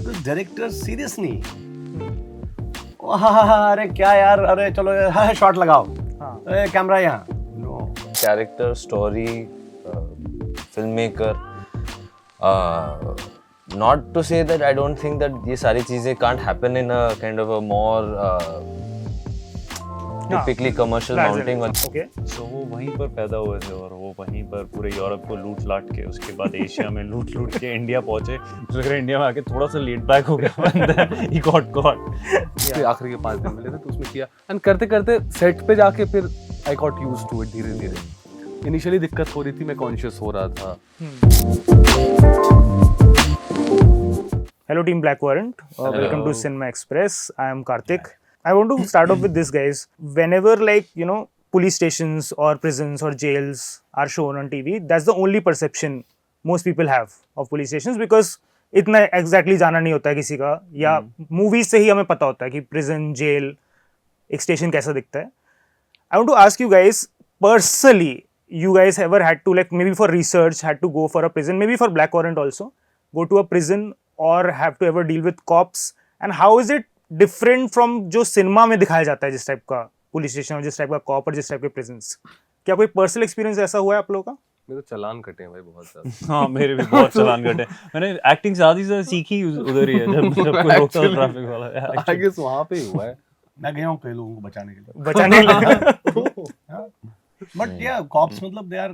Director serious नहीं, हाँ अरे क्या यार, अरे चलो हाँ शॉट लगाओ, अरे कैमरा यहाँ, no character story filmmaker. Not to say that I don't think that ये सारी चीजें can't happen in a kind of a more typically commercial mounting. Okay. तो वो वहीं पर पैदा हुए थे और वो वहीं पर पूरे यूरोप को लूट लाट के उसके बाद एशिया में लूट के इंडिया पहुंचे. मुझे लग रहा है इंडिया में आके थोड़ा सा लेट बैक हो गया बंदा. ही गॉट फिर आखिरी के 5 दिन मिले थे तो उसमें किया एंड करते करते सेट पे जाके फिर I got used to it धीरे धीरे. इनिशियली दिक्कत हो रही थी, मैं कॉन्शियस हो रहा था. Hello Team Black Warrant, welcome to Cinema Express. I am Karthik. I want to start off with this, guys. Whenever like, you know, police stations or prisons or jails are shown on TV, that's the only perception most people have of police stations because इतना exactly जाना नहीं होता है किसी का, या movies से ही हमें पता होता है कि prison, jail, एक station कैसा दिखता है. I want to ask you guys, personally, you guys ever had to like maybe for research had to go for a prison, maybe for Black Warrant also, go to a prison or have to ever deal with cops, and how is it different from जो cinema में दिखाया जाता है जिस type का police station और जिस type का कॉप और जिस टाइप के प्रिजन्स? क्या कोई पर्सनल एक्सपीरियंस ऐसा हुआ है आप लोगों का? मेरे तो चलान कटे हैं भाई बहुत ज्यादा. हाँ मेरे भी बहुत चलान कटे. मैंने एक्टिंग शादी से सीखी उधर ही है जब कोई रोकता था ट्रैफिक वाला. आई गेस वहां पे ही हुआ है. मैं गया हूँ कई लोगों को बचाने के लिए, बट या कॉप्स मतलब they are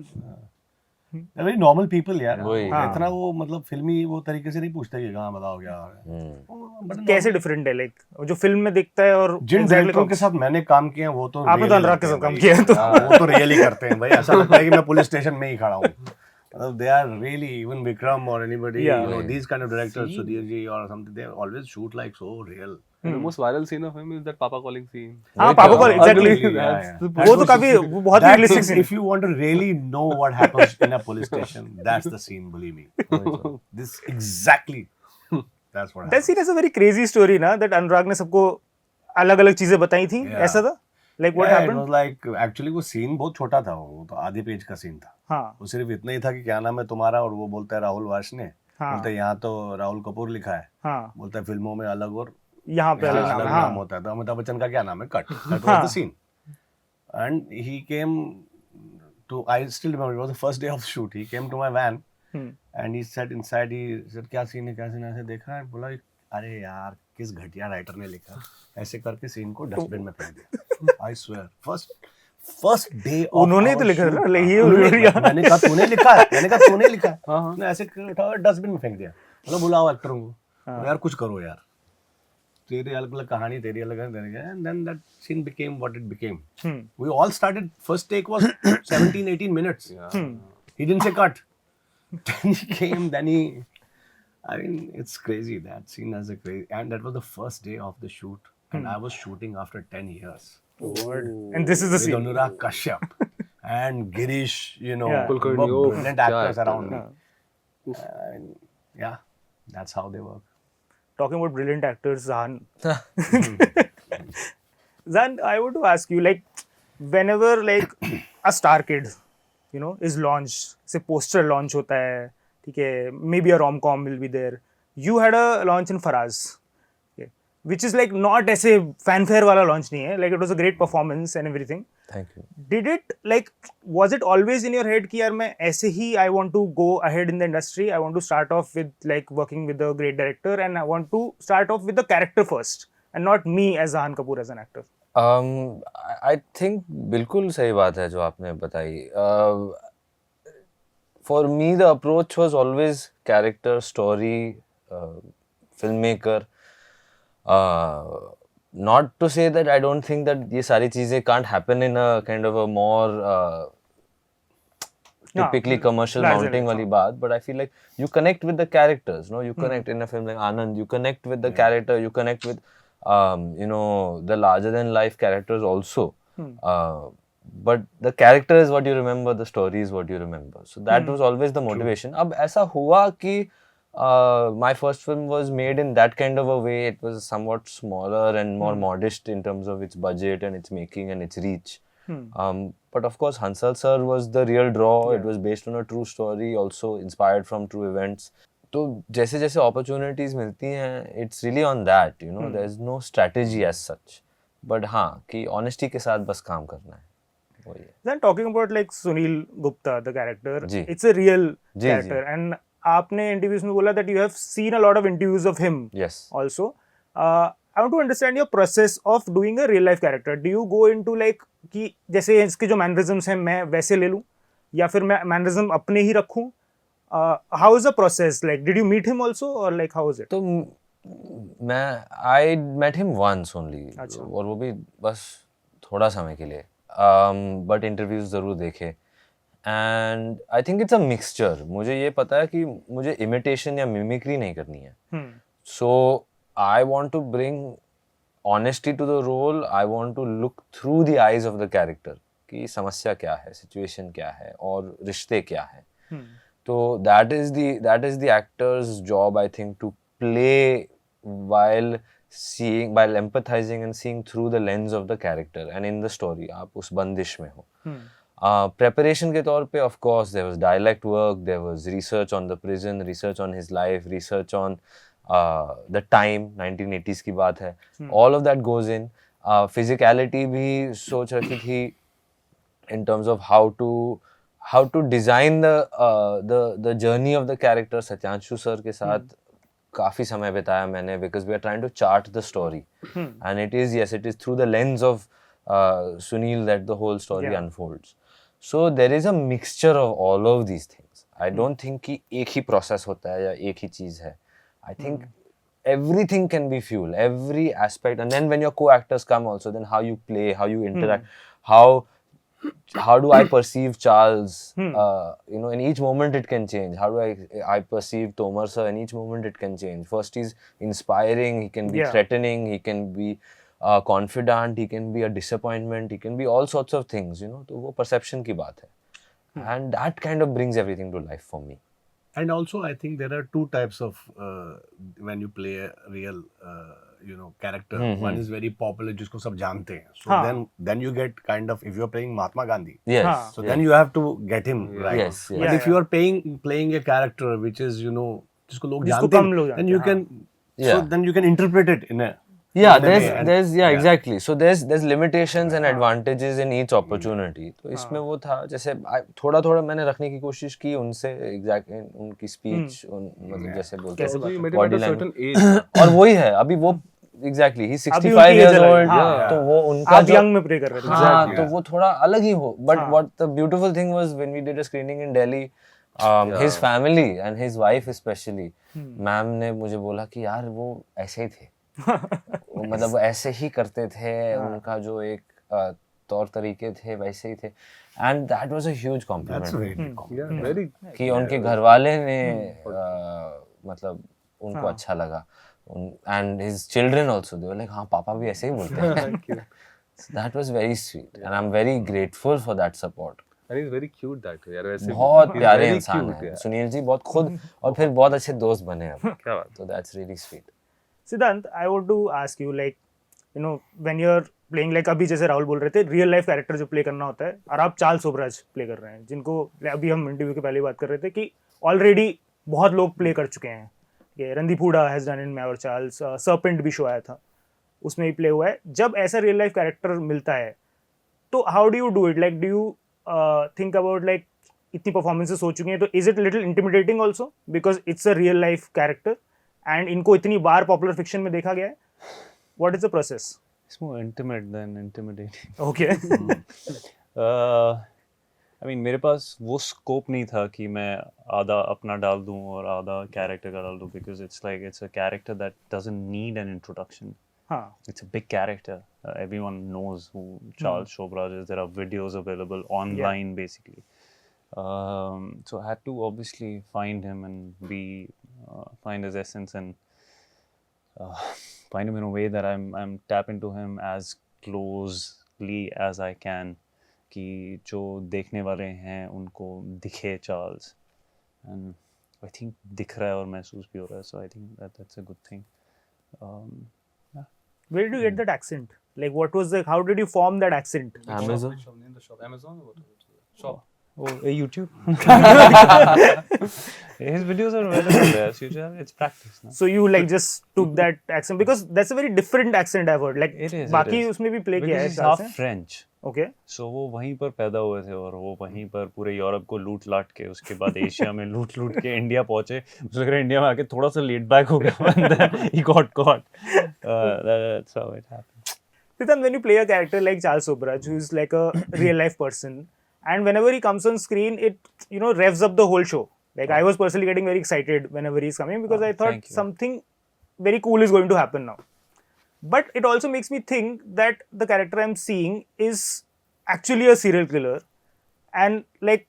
very normal people यार. इतना वो मतलब फिल्मी वो तरीके से नहीं पूछते कि कहाँ बताओ क्या है. कैसे डिफरेंट है लाइक जो फिल्म में दिखता है और जिन डायरेक्टरों के साथ मैंने काम किया वो तो आपने तो अनुराग के साथ काम किया है तो वो तो रियली करते हैं भाई. ऐसा लगता है कि मैं पुलिस स्टेशन में ही खड़ा हूँ. मतलब they are really, even Vikram or anybody, you know, these kind of directors, Sudhir ji or something, they always shoot like so real. The most viral scene of him is that Papa calling scene. हाँ पापा call exactly. वो तो काफी बहुत ही realistic scene. If you want to really know what happens in a police station, that's the scene, believe me. This exactly. That's what. That scene is a very crazy story ना, that अनुराग ने सबको अलग-अलग चीजें बताई थी, ऐसा था? Like what happened? It was like actually वो सीन बहुत छोटा था, वो तो आधे पेज का सीन था. हाँ. वो सिर्फ इतना ही था कि क्या नाम है तुम्हारा, और वो बोलता है राहुल वाश ने. बोलता है यहाँ तो राहुल कपूर लिखा है. हाँ. बोलता है फिल्मों में अलग और यहाँ पे अलग नाम होता है. तो अमिताभ बच्चन का क्या नाम है? Cut. That was the scene. And he came to, I still remember, it was the first day of the shoot. He came to my van and he sat inside. He said क्या scene है, क्या scene है, ऐसे देखा है, बोला अरे यार किस घटिया राइटर ने लिखा, ऐसे करके सीन को डस्टबिन में फेंक दिया. I swear, first day of उन्होंने तो लिखा था, मैंने कहा तूने लिखा है, मैंने कहा तूने लिखा है, उसने ऐसे उठा डस्टबिन में फेंक दिया. मतलब बुलाओ एक्टरों को, यार कुछ करो यार, तेरी अलग अलग कहानी, तेरी अलग अलग. And then that scene became what it became. We all started, first take was 17-18 minutes. He didn't say cut. Then he came, then he, I mean, it's crazy. That scene has a crazy, and that was the first day of the shoot, and I was shooting after 10 years. And this is the scene. With Anurag Kashyap and Girish, you know, Kulkarni, brilliant actors around me. And yeah, that's how they work. Talking about brilliant actors, Zahan. Zahan, I want to ask you, like, whenever like a star kid, you know, is launched, say poster launch hota hai, ठीक है, maybe a rom-com will be there. You had a launch in Faraz, okay, which is like not ऐसे fanfare वाला launch नहीं है, like it was a great performance and everything. Thank you. Did it like, was it always in your head कि यार मैं ऐसे ही I want to go ahead in the industry, I want to start off with like working with a great director and I want to start off with the character first and not me as Zahan Kapoor as an actor? I think बिल्कुल सही बात है जो आपने बताई. For me, the approach was always character, story, filmmaker. Not to say that I don't think that ये सारी चीजें can't happen in a kind of a more typically commercial mounting वाली बात, but I feel like you connect with the characters, no? You connect in a film like Anand, you connect with the character, you connect with you know, the larger than life characters also. But the character is what you remember, the story is what you remember. So that was always the motivation. अब ऐसा हुआ कि my first film was made in that kind of a way. It was somewhat smaller and more modest in terms of its budget and its making and its reach. But of course, Hansal sir was the real draw. It was based on a true story, also inspired from true events. तो जैसे जैसे opportunities मिलती हैं, it's really on that, you know, there is no strategy as such, but हाँ कि honesty के साथ बस काम करना है, वही है। Then talking about like Sunil Gupta, the character, ji. it's a real ji, character, and आपने interviews में बोला that you have seen a lot of interviews of him Yes. also. I want to understand your process of doing a real life character. Do you go into like कि जैसे इसके जो mannerisms हैं मैं वैसे ले लूँ या फिर मैं mannerism अपने ही रखूँ? How is the process? Like, did you meet him also or like how is it? तो मैं I met him once only, अच्छा। और वो भी बस थोड़ा समय के लिए, बट इंटरव्यूज ज़रूर देखे, and I think it's a mixture. मुझे ये पता है कि मुझे इमिटेशन या मिमिक्री नहीं करनी है, so I want to bring honesty to the role, I want to look through the eyes of the character कि समस्या क्या है, सिचुएशन क्या है और रिश्ते क्या है। तो that is the actor's job, I think, to play while while empathizing and seeing through the lens of the character and in the story, आप उस बंदिश में हो। Preparation के तौर पे of course there was dialect work, there was research on the prison, research on his life, research on the time, 1980s की बात है, all of that goes in। physicality भी सोच रखी थी in terms of how to design the journey of the character। Satyanshu sir के साथ काफी समय बिताया मैंने, because we are trying to chart the story, and it is through the lens of Sunil that the whole story unfolds। So there is a mixture of all of these things। I don't think कि एक ही process होता है या एक ही चीज है। I think everything can be fuel, every aspect, and then when your co-actors come also, then how you play, how you interact, how do I perceive Charles? You know, in each moment it can change. How do I perceive Tomar sir? In each moment it can change. First he's inspiring, he can be threatening, he can be confident, he can be a disappointment, he can be all sorts of things, you know. तो वो perception की बात है, and that kind of brings everything to life for me। And also, I think there are two types of when you play a real, you know, character. One is very popular, जिसको सब जानते हैं. So then you get kind of, if you are playing Mahatma Gandhi. Yes. So then you have to get him right. Yes, yes. But if you are playing a character which is, you know, जिसको लोग जिसको जानते कम लोग हैं, then जानते you can, so then you can interpret it in a there's exactly, so there's limitations and advantages in each opportunity। तो इसमें वो था, जैसे थोड़ा थोड़ा मैंने रखने की कोशिश की उनसे, exactly उनकी speech, मतलब जैसे बोलते हैं body language, और वही है अभी वो exactly he's 65 years old, तो वो उनका आप young में play कर रहे थे। हाँ, तो वो थोड़ा अलग ही हो, but what the beautiful thing was when we did a screening in Delhi, his family and his wife especially, ma'am ने मुझे बोला कि यार वो ऐसे ही थे, वो मतलब वो ऐसे ही करते थे, उनका जो एक तौर तरीके थे वैसे ही थे, and that was a huge compliment। That's very big compliment. very कि उनके घर वाले ने मतलब उनको अच्छा लगा, and his children also, they were like हाँ पापा भी ऐसे ही बोलते हैं। So that was very sweet, and I'm very grateful for that support। and he's very cute that way यार, वैसे बहुत he's प्यारे very इंसान cute हैं यार। सुनील जी, बहुत खुद और फिर बहुत अच्छे दोस्त बने अब, क्या बात। तो that's really sweet। सिद्धांत, I want to ask you, like, you know, when you're playing, like अभी जैसे राहुल बोल रहे थे, रियल लाइफ कैरेक्टर जो प्ले करना होता है, और आप चार्ल्स सोबराज प्ले कर रहे हैं, जिनको अभी हम इंटरव्यू के पहले बात कर रहे थे कि ऑलरेडी बहुत लोग प्ले कर चुके हैं। ये Randeep Hooda has done in Main Aur Charles, serpent भी शो आया था, उसमें भी प्ले हुआ है। जब ऐसा रियल लाइफ कैरेक्टर मिलता है तो how do you do it? Like do you think about, like इतनी परफॉर्मेंसेस हो चुकी हैं, तो is it little intimidating also because it's a real life character and इनको इतनी बार पॉपुलर फिक्शन में देखा गया है? What is the process? It's more intimate than intimidating। Okay I mean, मेरे पास वो स्कोप नहीं था कि मैं आधा अपना डाल दूं और आधा कैरेक्टर का डाल दूं, because it's like it's a character that doesn't need an introduction। हाँ, It's a big character। Everyone knows who Charles Shobraj is। There are videos available online basically। So I had to obviously find him and find his essence and find him in a way that I'm tap into him as closely as I can, कि जो देखने वाले हैं उनको दिखे Charles, and I think दिख रहा है और महसूस भी हो रहा है, so I think that's a good thing। where did you get that accent? Like what was the, how did you form that accent? Amazon। In the shop, Amazon or what? Shop. Oh, YouTube. His videos are available there. So it's practice. No? So you like just took that accent because that's a very different accent I've heard. Like It is, it बाकी is. उसमें भी play किया Because है he's Charles half ने. French. Okay. So वो वहीं पर पैदा हुए थे और वो वहीं पर पूरे यूरोप को लूट लाट के उसके बाद एशिया में लूट के इंडिया पहुंचे. मुझे लग रहा है इंडिया में आके थोड़ा सा लेट बैक हो गया and then he got caught. That's how it happened. Pritam, when you play a character like Charles Sobraj, who is like a real life person, and whenever he comes on screen, it revs up the whole show. Like I was personally getting very excited whenever he's coming because I thought thank you. something very cool is going to happen now. But it also makes me think that the character I'm seeing is actually a serial killer, and like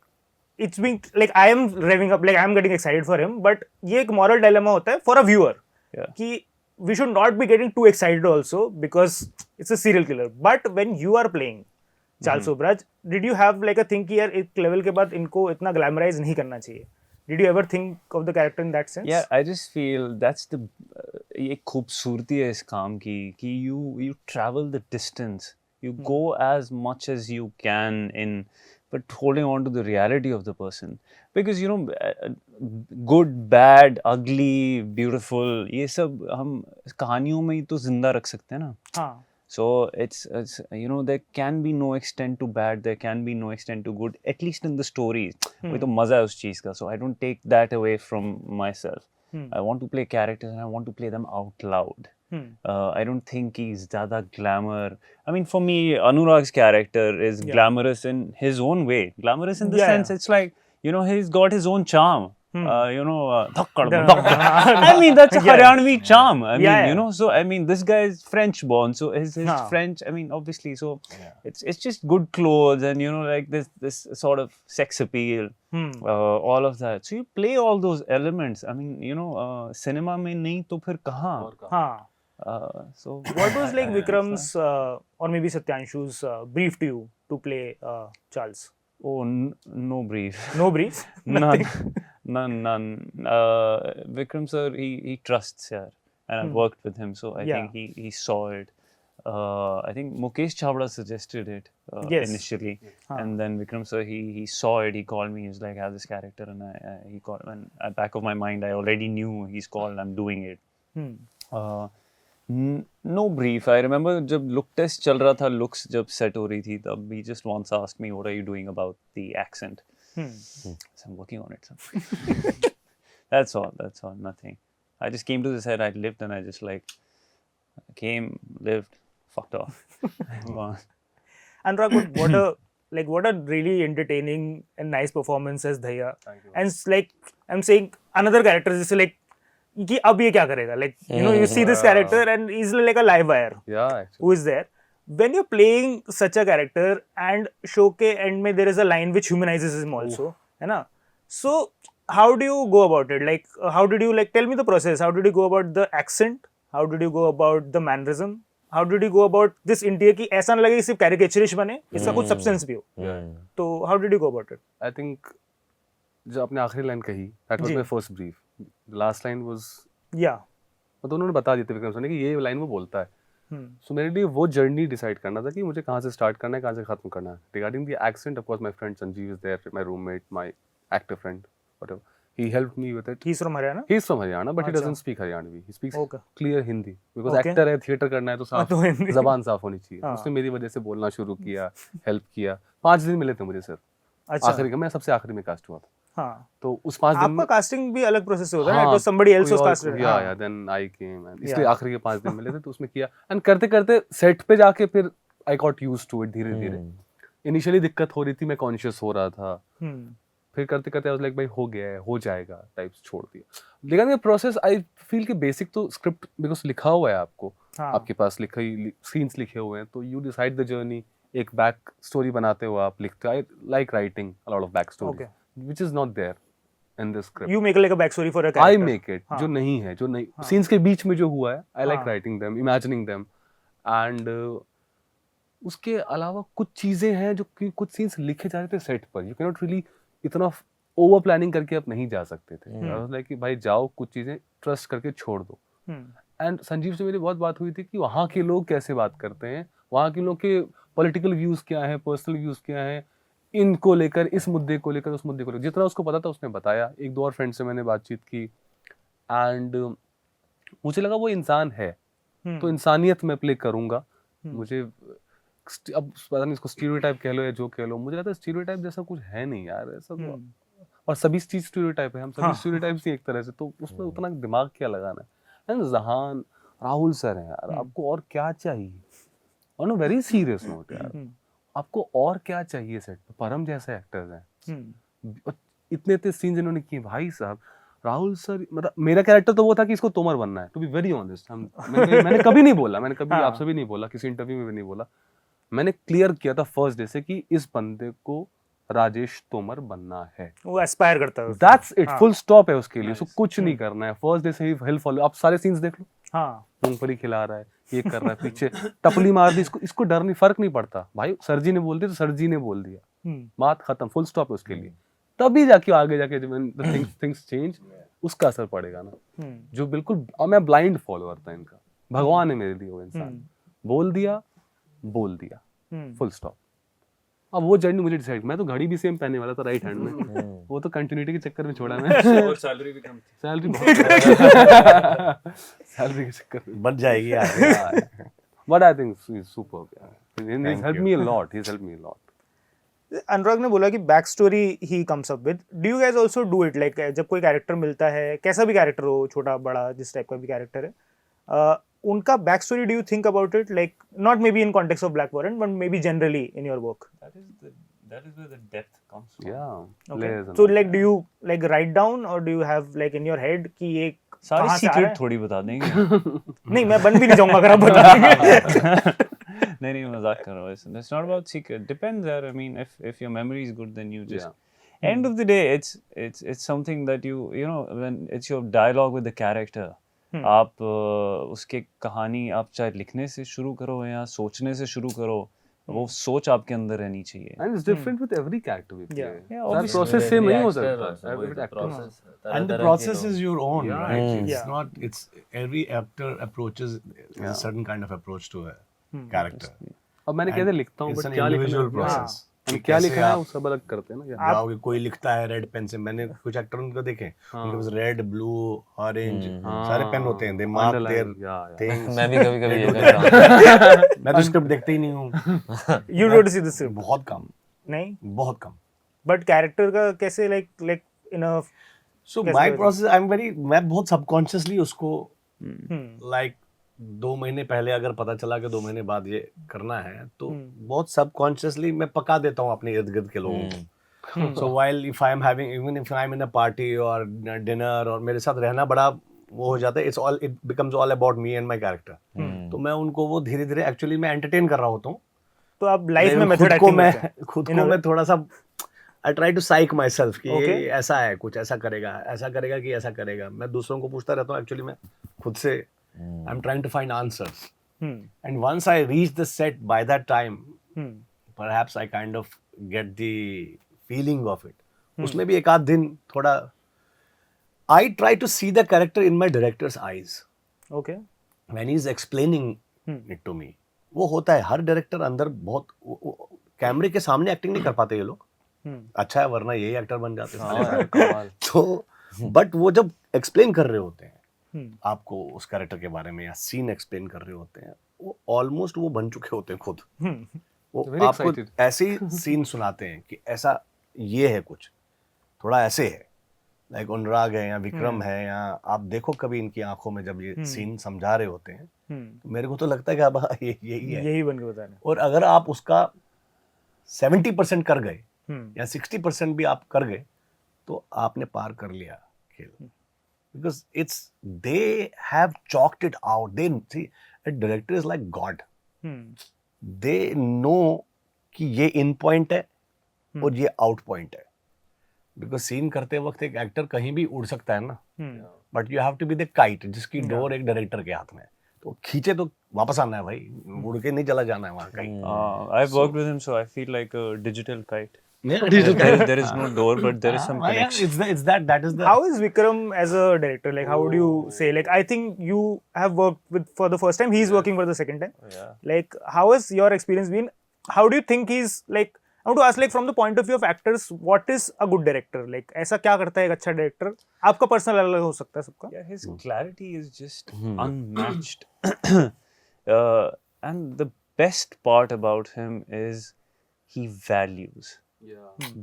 it's being like I am revving up, like I am getting excited for him. But ये एक moral dilemma होता है for a viewer Yeah. कि we should not be getting too excited also because it's a serial killer. But when you are playing Charles Sobraj, did you have like a think कि यार एक level के बाद इनको इतना glamorize नहीं करना चाहिए? Did you ever think of the character in that sense? Yeah, I just feel that's the ये खूबसूरती है इस काम की कि you travel the distance, you go as much as you can in, but holding on to the reality of the person, because good, bad, ugly, beautiful, ये सब हम कहानियों में ही तो जिंदा रख सकते हैं ना. हाँ. So it's there can be no extent to bad, there can be no extent to good, at least in the stories. वही तो मजा है उस चीज का. So I don't take that away from myself. I want to play characters and I want to play them out loud. I don't think he's ज़्यादा glamour. I mean, for me, Anurag's character is glamorous in his own way. Glamorous in the sense it's like he's got his own charm. Dhakkad, dhakkad. I mean, that's a Haryanvi charm. I mean, so I mean, this guy is French born, so his French. I mean, obviously, so it's just good clothes and like this sort of sex appeal, all of that. So you play all those elements. I mean, cinema में नहीं तो फिर कहाँ? हाँ. So What was like Vikram's or maybe Satyanshu's brief to you to play Charles? Oh, no brief. No brief? None. Vikram sir, he trusts here, and I've worked with him, so I think he saw it. I think Mukesh Chhabra suggested it initially, and then Vikram sir he saw it. He called me. He was like, "I have this character," and he called. And at the back of my mind, I already knew he's called. I'm doing it. No brief. I remember जब look test चल रहा था, looks जब set हो रही थी, तब he just once asked me, "What are you doing about the accent?" So I'm working on it. So. That's all. Nothing. I just came to this head. I lived and I just came, lived, fucked off. Anurag, what a really entertaining and nice performance as Dhaya. And it's like I'm saying another character is like कि अब ये क्या करेगा? Like you see this character and he's like a live wire. Yeah, actually. Who is there? When you're playing such a character and show के end में there is a line which humanizes him also, है ना? So how do you go about it? Like how did you tell me the process? How did you go about the accent? How did you go about the mannerism? How did you go about this India की ऐसा ना लगे सिर्फ caricaturish बने, इसका कुछ substance भी हो. तो how did you go about it? I think जो आपने आखिरी लाइन कही, that was my first brief. The last line was मतलब उन्होंने बता दिया था विक्रम सर ने कि ये लाइन वो बोलता है. So मेरे लिए वो जर्नी डिसाइड करना था कि मुझे कहाँ से स्टार्ट करना है, कहाँ से खत्म करना है. Regarding the accent, of course, my friend Sanjeev is there, my roommate, my actor friend, whatever. He helped me with it. He's from Haryana? He's from Haryana, but he doesn't speak Haryanvi. He speaks clear Hindi. Because actor है, theater करना है तो साफ ज़बान साफ होनी चाहिए. उसने मेरी वजह से बोलना शुरू किया, help किया. 5 दिन मिले थे मुझे सर. आखिरी का मैं सबसे आखिरी में कास्ट हुआ था. हाँ. तो उस 5 दिन आपका कास्टिंग भी अलग प्रोसेस से होता है ना? तो somebody else was casted. Yeah, then I came and इसलिए आखिरी के 5 दिन मिले थे तो उसमें किया. And करते करते सेट पे जाके फिर I got used to it धीरे धीरे. इनिशियली दिक्कत हो रही थी, मैं कॉन्शियस हो रहा था. फिर करते करते आई वाज लाइक भाई हो गया है, हो जाएगा टाइप्स छोड़ दिया. लेकिन ये प्रोसेस आई फील कि बेसिक तो स्क्रिप्ट बिकॉज लिखा हुआ है आपको, आपके पास सीन्स लिखे हुए हैं, तो यू डिसाइड द जर्नी. एक बैक स्टोरी बनाते हो आप, लिखते हो. I like writing a lot of back story which is not there in this script. You make like a back story for a character. I make it जो नहीं है, जो नहीं सीन्स के बीच में जो हुआ है. आई like writing them, imagining them. And उसके अलावा कुछ चीजें हैं जो कि कुछ सीन्स लिखे जा रहे थे सेट पर. यू कैन नॉट रियली इतना ओवर प्लानिंग करके आप नहीं जा सकते थे. लाइक कि भाई जाओ, कुछ चीजें ट्रस्ट करके छोड़ दो. एंड संजीव से मेरी बहुत बात हुई थी कि वहाँ के लोग कैसे बात करते हैं, वहाँ के लोग के पॉलिटिकल व्यूज क्या है, पर्सनल व्यूज क्या है. इनको लेकर, इस मुद्दे को लेकर, उस मुद्दे को लेकर, जितना उसको पता था उसने बताया। एक दो और फ्रेंड से मैंने बातचीत की एंड मुझे लगा वो इंसान है, तो इंसानियत मैं प्ले करूंगा। मुझे अब पता नहीं इसको स्टीरियोटाइप कह लो या जो कह लो, मुझे लगता है स्टीरियोटाइप जैसा कुछ है नहीं यार, ऐसा तो, और सभी चीज स्टीरियोटाइप है, हम सभी स्टीरियोटाइप्स ही एक तरह से, तो उसमें उतना दिमाग क्या लगाना है। एंड जहान राहुल सर है यार, आपको और क्या चाहिए? On a very serious note यार, आपको और क्या चाहिए सेट पे? परम जैसे एक्टर्स हैं, इतने इतने सीन्स इन्होंने किए भाई साहब। राहुल सर, मतलब मेरा कैरेक्टर तो वो था कि इसको तोमर बनना है, टू बी वेरी ऑनेस्ट। मैंने कभी नहीं बोला, मैंने कभी आपसे भी नहीं बोला, किसी इंटरव्यू में भी नहीं बोला, मैंने क्लियर किया था फर्स्ट डे से कि इस बंदे को राजेश तोमर बनना है, वो एस्पायर करता है, दैट्स इट, फुल स्टॉप है उसके लिए, उसको कुछ नहीं करना है। फर्स्ट डे से ही हिल फॉलो, आप सारे सीन्स देख लो, हाँ, मूंगफली खिला रहा है, ये कर रहा है, पीछे टपली मार दी, इसको डर नहीं, फर्क नहीं पड़ता भाई, सर जी ने बोल दिया तो सर जी ने बोल दिया, बात खत्म, फुल स्टॉप है उसके लिए। तभी जाके आगे जाके जब थिंग्स चेंज, उसका असर पड़ेगा ना। जो बिल्कुल, और मैं ब्लाइंड फॉलोअर था इनका, भगवान है मेरे लिए वो इंसान, बोल दिया, फुल स्टॉप। अब वो जर्नी मुझे डिसाइड, मैं तो घड़ी भी सेम पहनने वाला था राइट हैंड में, वो तो कंटिन्यूटी के चक्कर में छोड़ा मैं, और सैलरी भी कम थी, सैलरी बहुत सैलरी के चक्कर में बन जाएगी यार। But I think he is superb यार, he's helped me a lot. अनुराग ने बोला कि back story he comes up with, do you guys also do it? Like जब कोई कैरेक्टर मिलता है, कैसा भी कैरेक्टर हो, छोटा बड़ा, जिस टाइप का भी कैरेक्टर है, उनका back story, do you think about it? Like not may be in context of black warrant, but may be generally in your work. That is where the depth comes from. Yeah. Okay. layers and So all. like do you like write down or do you have like in your head कि ये सारे कहाँ से आ रहा secret है? थोड़ी बता देंगे। नहीं, मैं बन भी नहीं जाऊंगा अगर आप बता देंगे। नहीं मजाक कर रहा हूँ। It's not about secret. Depends यार. I mean, if your memory is good, then you just. End of the day, it's something that you know, when it's your dialogue with the character. आप उसके कहानी आप चाहे लिखने से शुरू करो या सोचने से शुरू करो, वो सोच आपके अंदर रहनी चाहिए। And it's different with every character we play. Yeah, That obviously. process same नहीं हो सकता. Also, Every with the actor. process. And the process is your own, Yeah. right? It's Yeah. not. It's every actor approaches a certain kind of approach to a character. अब मैंने कैसे लिखता हूँ, It's but an क्या लिखना individual है, process. हम कि क्या कैसे लिखना है आप वो सब अलग करते हैं ना क्या? जाओगे, कोई लिखता है रेड पेन से, मैंने कुछ एक्टर उनको देखे, उनके पास रेड, ब्लू, ऑरेंज सारे पेन होते हैं, दे मार्क देयर थिंग्स। मैं भी कभी ये करता हूँ। मैं तो स्क्रिप्ट देखते ही नहीं हूँ, You don't see the script. बहुत कम, नहीं, बहुत कम। but character का कैसे like in a So कैसे my करते process, मैं बहुत सबकॉन्शियसली उसको like 2 महीने पहले अगर पता चला कि 2 महीने बाद ये करना है, तो बहुत सबकॉन्शियसली मैं पका देता हूँ अपने इर्द गिर्द के लोगों को। So while if I am having, even if I am in a party or dinner, और मेरे साथ रहना बड़ा वो हो जाता है, it becomes all about me and my character. तो मैं उनको वो धीरे धीरे एक्चुअली मैं एंटरटेन कर रहा होता हूँ। तो आप लाइफ में खुद मेथड को एक्टिंग मैं मैं थोड़ा सा I try to psych myself कि Okay. ये ऐसा है, कुछ ऐसा करेगा कि ऐसा करेगा। मैं दूसरों को पूछता रहता हूँ, एक्चुअली मैं खुद से I am trying to find answers, and once I reach the set by that time perhaps I kind of get the feeling of it. उसमें भी एक आध दिन थोड़ा I try to see the character in my director's eyes okay when he is explaining it to me. वो होता है, हर director अंदर बहुत कैमरे के सामने एक्टिंग नहीं कर पाते ये लोग, अच्छा है, वरना यही एक्टर बन जाते हैं। तो बट वो जब एक्सप्लेन कर रहे होते हैं आपको उस कैरेक्टर के बारे में या सीन एक्सप्लेन कर रहे होते हैं, वो ऑलमोस्ट वो बन चुके होते हैं खुद। वो Very आपको excited. ऐसे ही सीन सुनाते हैं कि ऐसा ये है, कुछ थोड़ा ऐसे है, लाइक अनुराग है या विक्रम है, या आप देखो कभी इनकी आंखों में जब ये सीन समझा रहे होते हैं, तो मेरे को तो लगता है कि अब यही है। यही बन के बताना। और अगर आप उसका 70% कर गए या 60% भी आप कर गए, तो आपने पार कर लिया खेल। Because it's they have chalked it out. They see a director is like God. They know कि ये इन पॉइंट है और ये आउट पॉइंट है। बिकॉज सीन करते वक्त एक एक्टर कहीं भी उड़ सकता है ना, but you have to be the kite, जिसकी डोर एक डायरेक्टर के हाथ में है। तो खींचे तो वापस आना है भाई, उड़ के नहीं चला जाना है वहाँ कहीं। I've worked with him, so I feel like a digital kite. Yeah, There is no door, but there is some yeah, connection. it's that is the How is Vikram as a director? Like, how would you say? Like, I think you have worked with for the first time. He's working for the second time. Yeah. Like, how has your experience been? How do you think he's like I want to ask, like, from the point of view of actors, what is a good director? Like, ऐसा क्या करता है एक अच्छा director? आपका personal अलग हो सकता है सबका. Yeah, his clarity is just unmatched. And the best part about him is he values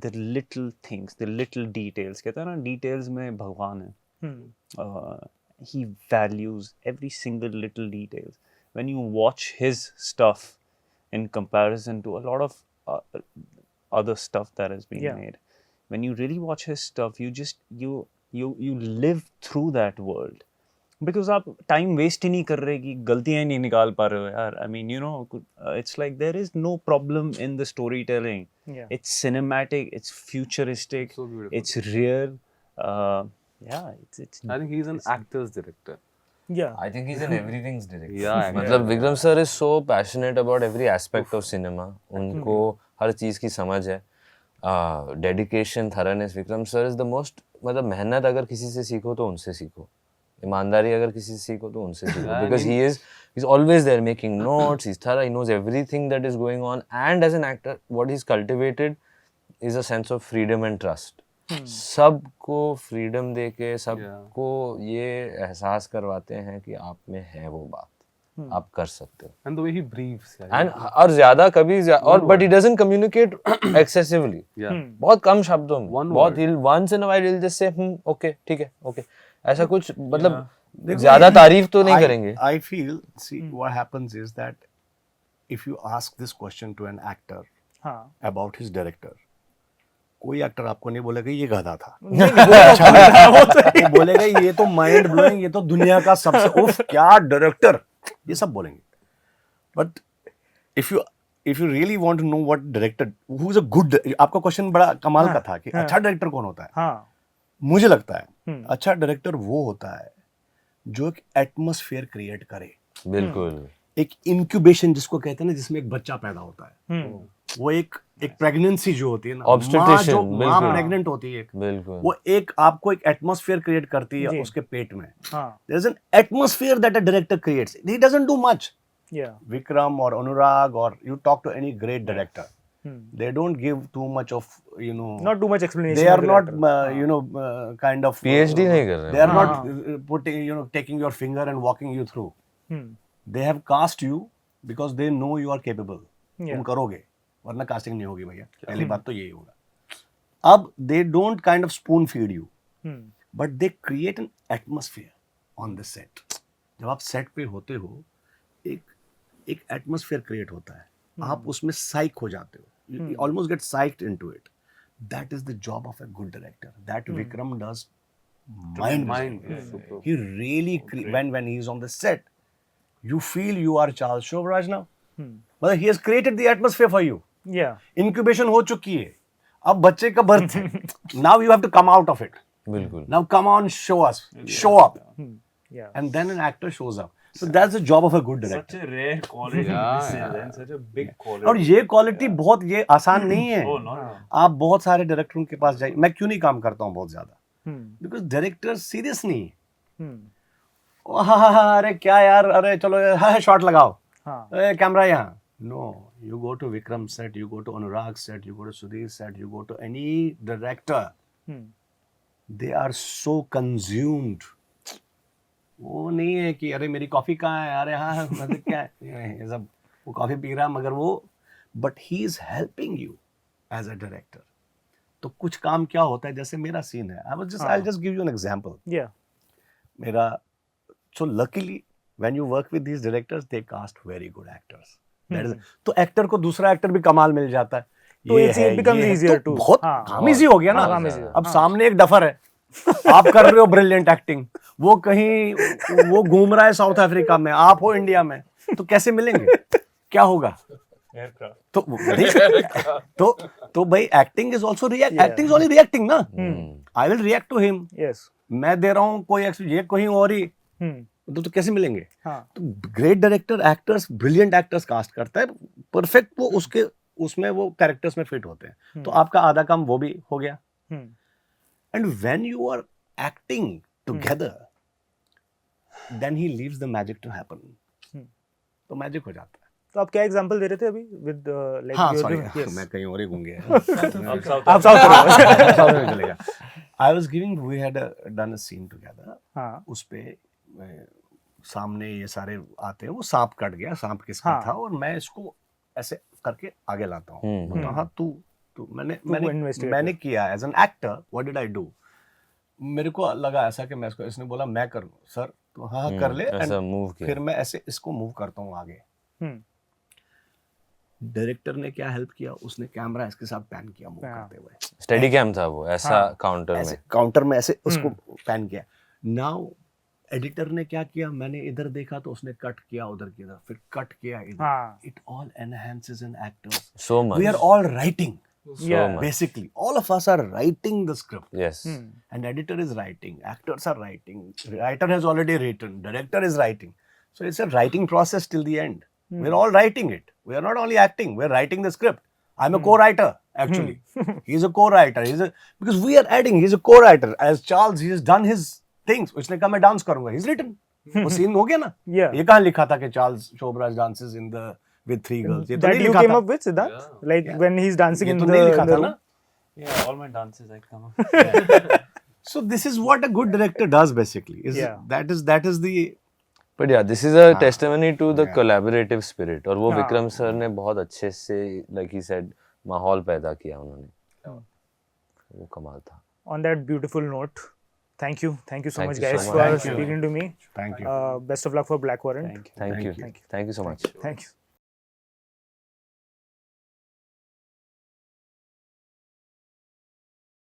the little things, the little details. कहता है ना, details में भगवान है. He values every single little details. When you watch his stuff in comparison to a lot of other stuff that has been made, when you really watch his stuff, you live through that world, because आप time waste ही नहीं कर रहे कि गलतियाँ नहीं निकाल पा रहे हो यार. I mean, you know, it's like there is no problem in the storytelling. It's cinematic, it's futuristic, So beautiful. it's real. It's I think he's an actor's director. Yeah. I think he's an everything's director. Yeah, मतलब Vikram sir is so passionate about every aspect of cinema. उनको हर चीज़ की समझ है. Dedication, thoroughness. Vikram sir is the most, मतलब मेहनत अगर किसी से सीखो तो उनसे सीखो. ईमानदारी अगर किसी से सीखो तो उनसे सीखो. Because he's always there making notes. He's thorough. He knows everything that is going on. And as an actor, what he's cultivated is a sense of freedom and trust. सबको फ्रीडम देके सबको ये एहसास करवाते हैं कि आप में है वो बात, आप कर सकते हो. And the way he breathes. And और ज्यादा कभी और but he doesn't communicate excessively. बहुत कम शब्दों में. बहुत once in a while he'll just say okay ठीक है okay. ऐसा कुछ मतलब ज्यादा तारीफ तो नहीं करेंगे. I feel, see, what happens is that if you ask this question to an actor about his director, कोई एक्टर आपको नहीं बोलेगा ये गधा था. वो बोलेगा ये तो माइंड ब्लोइंग, ये तो दुनिया का सबसे उफ क्या डायरेक्टर, ये सब बोलेंगे. But if you really want to know what director who is a good, आपका क्वेश्चन बड़ा कमाल का था कि अच्छा डायरेक्टर कौन होता है. मुझे लगता है अच्छा डायरेक्टर वो होता है जो एक एटमॉस्फेयर क्रिएट करे. बिल्कुल. एक इंक्यूबेशन जिसको कहते हैं ना, जिसमें एक बच्चा पैदा होता है. वो एक प्रेगनेंसी जो होती है ना, Obstetrician, माँ प्रेग्नेंट होती है, बिल्कुल. वो एक आपको एक एटमॉस्फेयर क्रिएट करती है उसके पेट में. There is an atmosphere that a director creates. He doesn't do much. Vikram और अनुराग और you talk to any great director, they don't give too much of, you know, not too much explanation. they are not kind of PhD नहीं कर रहे. they are not putting, you know, taking your finger and walking you through. They have cast you because they know you are capable. तुम करोगे, वरना casting नहीं होगी भैया. पहली बात तो यही होगा. अब they don't kind of spoon feed you, but they create an atmosphere on the set. जब आप सेट पे होते हो, एक एटमॉस्फेयर क्रिएट होता है. आप उसमें साइक हो जाते हो. You almost get psyched into it. That is the job of a good director. That Vikram does mind. He really when he is on the set, you feel you are Charles Shovraj now. But he has created the atmosphere for you. Incubation हो चुकी है. अब बच्चे का birth है. Now you have to come out of it. बिल्कुल. Now come on, show us, show up. And then an actor shows up. So that's the job of a good director. such a rare quality. And such a big quality. और ये quality बहुत ये आसान नहीं है. आप बहुत सारे डायरेक्टरों के पास जाइए. मैं क्यों नहीं काम करता हूँ बहुत ज्यादा? Because डायरेक्टर सीरियस नहीं है. अरे क्या यार, अरे चलो शॉट लगाओ, कैमरा यहाँ. No, you go to Vikram set, you go to Anurag set, you go to Sudhir set, you go to any director. They are so consumed. वो नहीं है कि अरे मेरी कॉफी कहाँ है, अरे हाँ मतलब क्या है, ये सब वो कॉफी पी रहा मगर वो, but he is helping you as a director. तो कुछ काम क्या होता है, जैसे मेरा सीन है, I'll just give you an example. मेरा, so luckily when you work with these directors, they cast very good actors. तो एक्टर को दूसरा एक्टर भी कमाल मिल जाता है. तो it becomes easier to, बहुत काम इजी हो गया ना. अब सामने एक डफर है, आप कर रहे हो ब्रिलियंट एक्टिंग, वो कहीं वो घूम रहा है साउथ अफ्रीका में, आप हो इंडिया में, तो कैसे मिलेंगे, क्या होगा? तो भाई acting is also acting is only reacting ना. I will react to him. मैं दे रहा हूँ कोई ये कहीं और ही, तो कैसे मिलेंगे? तो great director actors, brilliant actors cast करता है परफेक्ट, वो उसमें वो कैरेक्टर्स में फिट होते हैं. तो आपका आधा काम वो भी हो गया. And when you are acting together, then he leaves the magic to happen. तो मैजिक हो जाता है. तो आप क्या एग्जांपल दे रहे थे अभी विद लाइक हाँ सॉरी मैं कहीं और ही घूम गया आप साउथ रहो साउथ में चलेगा I was giving we had done a scene together हाँ उस पे सामने ये सारे आते हैं वो सांप कट गया सांप किसका हाँ। था और मैं इसको ऐसे करके आगे लाता हूँ बोलता हूँ, हाँ तू मैंने investigate मैंने किया as an actor what did I do मेरे को लगा ऐसा कि मैं इसको इसने बोला मैं करूँ सर तो हाँ कर ले ऐसा and move किया। फिर मैं ऐसे इसको मूव करता हूँ आगे डायरेक्टर ने क्या हेल्प किया उसने कैमरा इसके साथ पैन किया मूव हाँ। करते हुए स्टेडी कैम था वो ऐसा हाँ। काउंटर ऐसे में काउंटर में ऐसे उसको पैन किया नाउ एडिटर ने क्या किया मैंने इधर देखा तो उसने कट किया उधर की इधर फिर कट किया इधर हाँ it all enhances an actor's so much we are all writing Yeah. much. basically all of us are writing the script yes and editor is writing actors are writing writer has already written director is writing so it's a writing process till the end we're all writing it we are not only acting we're writing the script I'm a co-writer actually he's a co-writer because we are adding he's a co-writer as Charles he has done his things उसने कहा मैं dance करूंगा he's written वो scene हो गया ना Yeah. ये कहाँ लिखा था कि Charles Sobhraj dances in the with three girls ये तो that नहीं you लिखा came था up with Siddharth like when he's dancing ये in तो the नहीं लिखा in the था room. ना Yeah, all my dances I come up. so this is what a good director does basically is Yeah. that is the but yeah this is a testimony to the collaborative spirit और वो हाँ। Vikram sir ने बहुत अच्छे से like he said माहौल पैदा किया उन्होंने वो कमाल था On that beautiful note, thank you so Thank much you so guys much. for Thank you. speaking to me. thank you Best of luck for Black Warrant. Thank you. thank you Thank you. thank you so much Thank you.